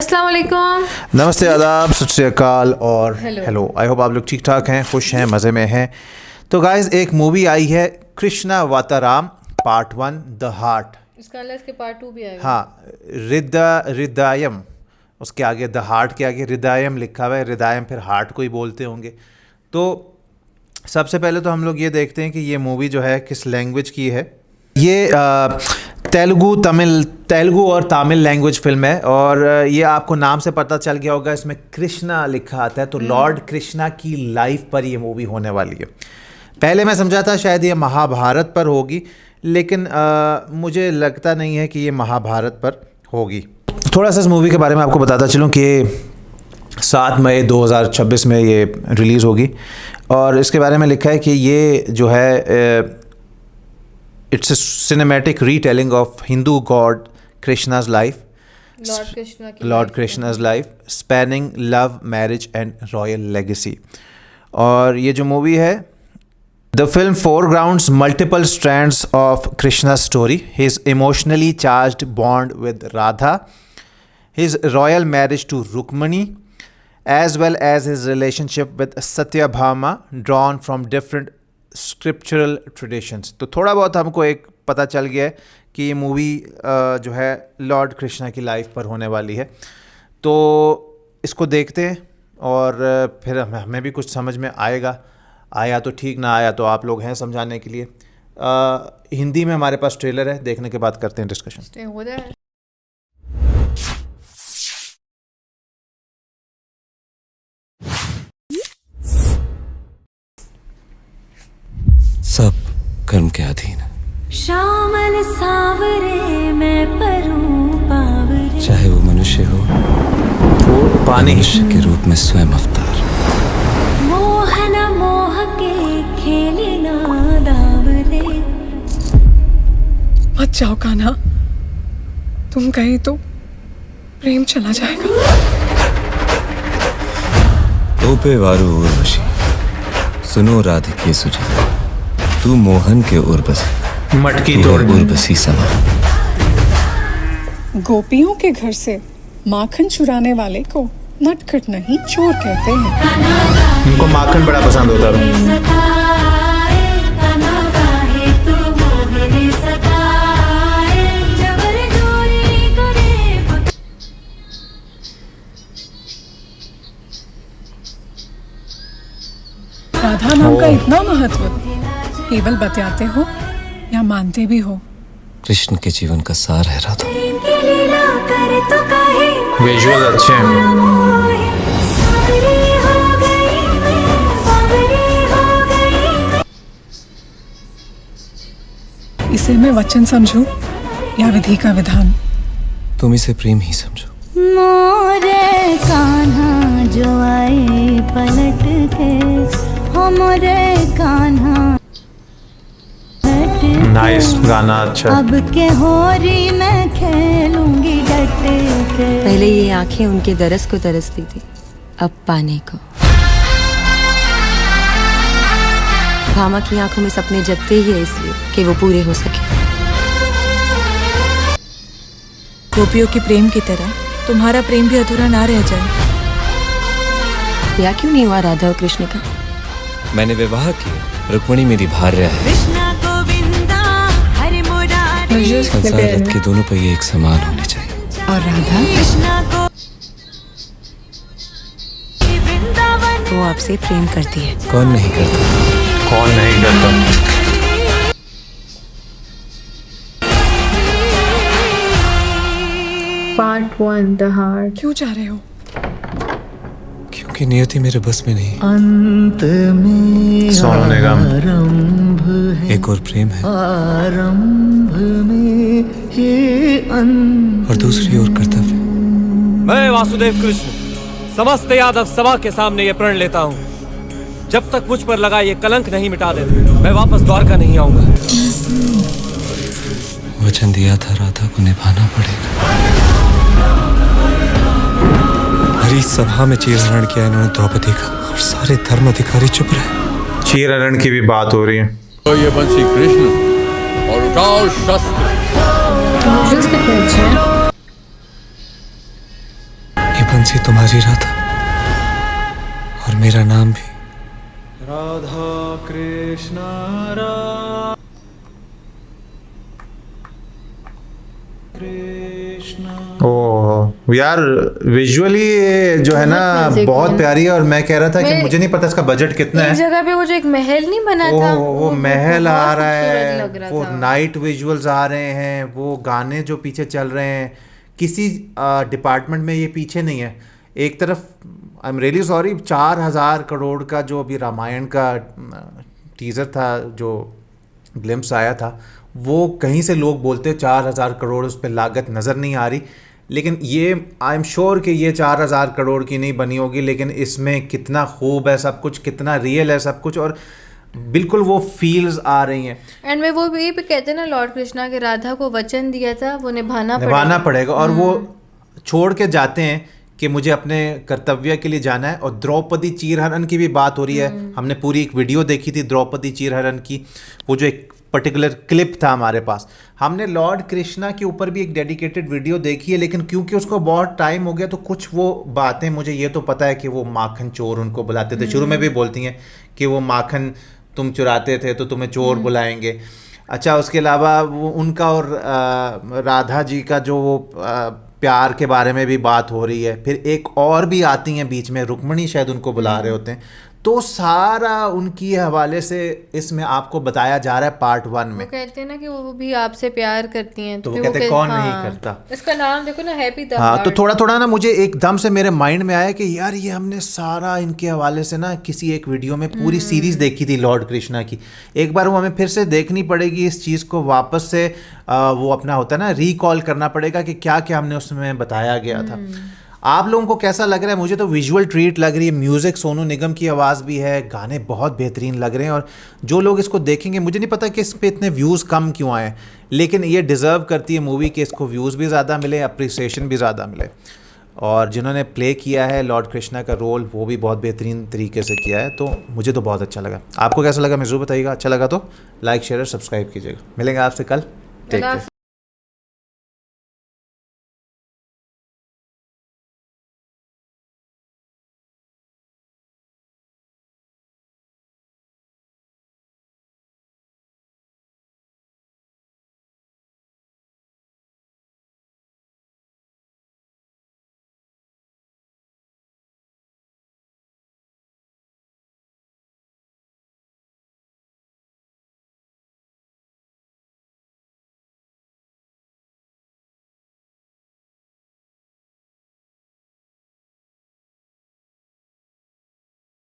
अस्सलाम वालेकुम। नमस्ते, आदाब, सत श्री अकाल और हेलो। हेलो। आई होप आप लोग ठीक ठाक हैं, खुश हैं, मज़े में हैं। तो गाइस, एक मूवी आई है कृष्णा वाताराम पार्ट 1 द हार्ट। इसका अल्लाह इसके पार्ट 2 भी आएगा। हाँ, हृदयम, उसके आगे द हार्ट के आगे हृदयम लिखा हुआ है। हृदयम फिर हार्ट को ही बोलते होंगे। तो सबसे पहले तो हम लोग ये देखते हैं कि ये मूवी जो है किस लैंग्वेज की है। ये तेलुगु और तमिल लैंग्वेज फिल्म है और ये आपको नाम से पता चल गया होगा, इसमें कृष्णा लिखा आता है। तो लॉर्ड कृष्णा की लाइफ पर ये मूवी होने वाली है। पहले मैं समझा था शायद ये महाभारत पर होगी, लेकिन मुझे लगता नहीं है कि ये महाभारत पर होगी। थोड़ा सा इस मूवी के बारे में आपको बताता चलूँ कि 7 मई 2026 में ये रिलीज़ होगी और इसके बारे में लिखा है कि ये जो है it's a cinematic retelling of Hindu god Krishna's life, lord Krishna's life spanning love, marriage and royal legacy. और ये जो मूवी है, the film foregrounds multiple strands of Krishna's story, his emotionally charged bond with Radha, his royal marriage to Rukmani, as well as his relationship with Satyabhama, drawn from different scriptural traditions। तो थोड़ा बहुत हमको एक पता चल गया है कि ये मूवी जो है लॉर्ड कृष्णा की लाइफ पर होने वाली है। तो इसको देखते हैं और फिर हमें भी कुछ समझ में आया तो ठीक, ना आया तो आप लोग हैं समझाने के लिए। हिंदी में हमारे पास ट्रेलर है, देखने के बाद करते हैं डिस्कशन। सब कर्म के अधीन है। श्यामल सावरे मैं परूं पावरे, चाहे वो मनुष्य हो, पानी मनुष्य के रूप में स्वयं अवतार। मोहन मोह के खेले ना दावरे। मत जाओ कान्हा, तुम कहीं तो प्रेम चला जाएगा। ओपे वारू उर्वशी, सुनो राधिके सुजा, तू मोहन के उर्वशी, मटकी तू तोड़ है उर्वशी समा। गोपियों के घर से माखन चुराने वाले को नटखट नहीं चोर कहते हैं। उनको माखन बड़ा पसंद होता है। सताए कान्हा काहे तू मोहरे सताए, जबर जोरी करे। राधा नाम का इतना महत्व केवल बताते हो या मानते भी हो? कृष्ण के जीवन का सार है राधा। इनकी लीला करे तो काहे विजुअल अच्छे हैं। सावरी हो गई मैं, बावरी हो गई मैं। इसे मैं वचन समझूं या विधि का विधान? तुम इसे प्रेम ही समझो। मोरे कान्हा जो आए पलट के, हो मोरे कान्हा नाइस गाना, अच्छा। अब के होरी मैं खेलूंगी डट के। पहले ये आंखें उनके दरस को तरसती थी, अब पाने को। भामा की आंखों में सपने जगते ही है इसलिए कि वो पूरे हो सके। गोपियों के प्रेम की तरह तुम्हारा प्रेम भी अधूरा ना रह जाए। या क्यों नहीं हुआ राधा और कृष्ण का? मैंने विवाह किया, रुक्मिणी मेरी भार्या है। संसार रथ के दोनों पहिए एक समान होने चाहिए। और राधा? वो आपसे प्रेम करती है। कौन नहीं करता? कौन नहीं करता? Part 1 the heart. क्यों जा रहे हो? क्योंकि नियति मेरे बस में नहीं। अंत में सोनू निगम। आरंभ है, एक और प्रेम है आरंभ में ये अंत। और दूसरी ओर कर्तव्य। मैं वासुदेव कृष्ण समस्त यादव सभा के सामने ये प्रण लेता हूँ, जब तक मुझ पर लगा ये कलंक नहीं मिटा देते, मैं वापस द्वारका नहीं आऊंगा। वचन दिया था राधा को निभाना पड़ेगा। हरी सभा में चीरहरण किया इन्होंने द्रौपदी का, और सारे धर्म अधिकारी चुप रहे। चीरहरण की भी बात हो रही है। तो ये बंसी कृष्ण और उठाओ शस्त्र। बंसी तुम्हारी राधा और मेरा नाम भी राधा कृष्णा ओह यार, विजुअली जो है ना बहुत प्यारी है। और मैं कह रहा था कि मुझे नहीं पता इसका बजट कितना है। एक जगह पे वो जो एक महल नहीं बना था, वो महल आ रहा लग है, रहा वो था। नाइट विजुअल्स आ रहे हैं, वो गाने जो पीछे चल रहे हैं, किसी डिपार्टमेंट में ये पीछे नहीं है। एक तरफ I am really sorry, 4,000 crore का जो अभी रामायण का टीज़र था, जो ग्लिम्स आया था, वो कहीं से लोग बोलते 4,000 करोड़ उस पर लागत नज़र नहीं आ रही। लेकिन ये आई एम श्योर कि ये 4,000 करोड़ की नहीं बनी होगी, लेकिन इसमें कितना खूब है सब कुछ, कितना रियल है सब कुछ, और बिल्कुल वो फील्स आ रही हैं। एंड में वो भी कहते हैं ना, लॉर्ड कृष्णा के राधा को वचन दिया था, वो निभाना पड़ेगा। और वो छोड़ के जाते हैं कि मुझे अपने कर्तव्य के लिए जाना है। और द्रौपदी चीरहरण की भी बात हो रही है। हमने पूरी एक वीडियो देखी थी द्रौपदी चीरहरण की, वो जो एक पर्टिकुलर क्लिप था हमारे पास। हमने लॉर्ड कृष्णा के ऊपर भी एक डेडिकेटेड वीडियो देखी है, लेकिन क्योंकि उसको बहुत टाइम हो गया तो कुछ वो बातें, मुझे ये तो पता है कि वो माखन चोर उनको बुलाते थे, शुरू में भी बोलती हैं कि वो माखन तुम चुराते थे तो तुम्हें चोर बुलाएंगे। अच्छा, उसके अलावा वो उनका और राधा जी का जो वो प्यार के बारे में भी बात हो रही है। फिर एक और भी आती हैं बीच में, रुक्मणी शायद उनको बुला रहे होते हैं। तो सारा उनकी हवाले से इसमें आपको बताया जा रहा है पार्ट 1 में। वो कहते हैं ना कि वो भी आपसे प्यार करती हैं, तो वो कहते हैं कौन नहीं करता। इसका नाम देखो ना, हैप्पी द हाँ, तो थोड़ा थोड़ा ना मुझे एकदम से मेरे माइंड में आया कि यार ये हमने सारा इनके हवाले से ना किसी एक वीडियो में पूरी सीरीज देखी थी लॉर्ड कृष्णा की। एक बार वो हमें फिर से देखनी पड़ेगी इस चीज़ को, वापस से वो अपना होता है ना रिकॉल करना पड़ेगा कि क्या क्या हमने उसमें बताया गया था। आप लोगों को कैसा लग रहा है? मुझे तो विजुअल ट्रीट लग रही है। म्यूज़िक सोनू निगम की आवाज़ भी है, गाने बहुत बेहतरीन लग रहे हैं। और जो लोग इसको देखेंगे, मुझे नहीं पता कि इस पे इतने व्यूज़ कम क्यों आए, लेकिन ये डिज़र्व करती है मूवी कि इसको व्यूज़ भी ज़्यादा मिले, अप्रिसिएशन भी ज़्यादा मिले। और जिन्होंने प्ले किया है लॉर्ड कृष्णा का रोल, वो भी बहुत बेहतरीन तरीके से किया है। तो मुझे तो बहुत अच्छा लगा। आपको कैसा लगा मैं ज़रूर बताइएगा। अच्छा लगा तो लाइक शेयर और सब्सक्राइब कीजिएगा। मिलेंगे आपसे कल। Take care.